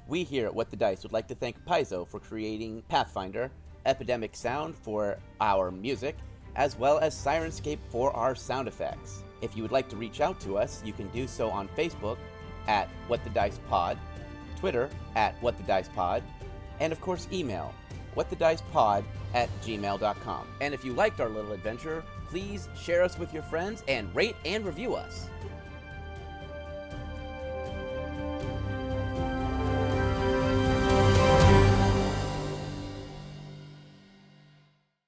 S1: We here at What the Dice would like to thank Paizo for creating Pathfinder, Epidemic Sound for our music, as well as Sirenscape for our sound effects. If you would like to reach out to us, you can do so on Facebook at WhatTheDicePod, Twitter at WhatTheDicePod, and of course email whatthedicepod@gmail.com. And if you liked our little adventure, please share us with your friends and rate and review us.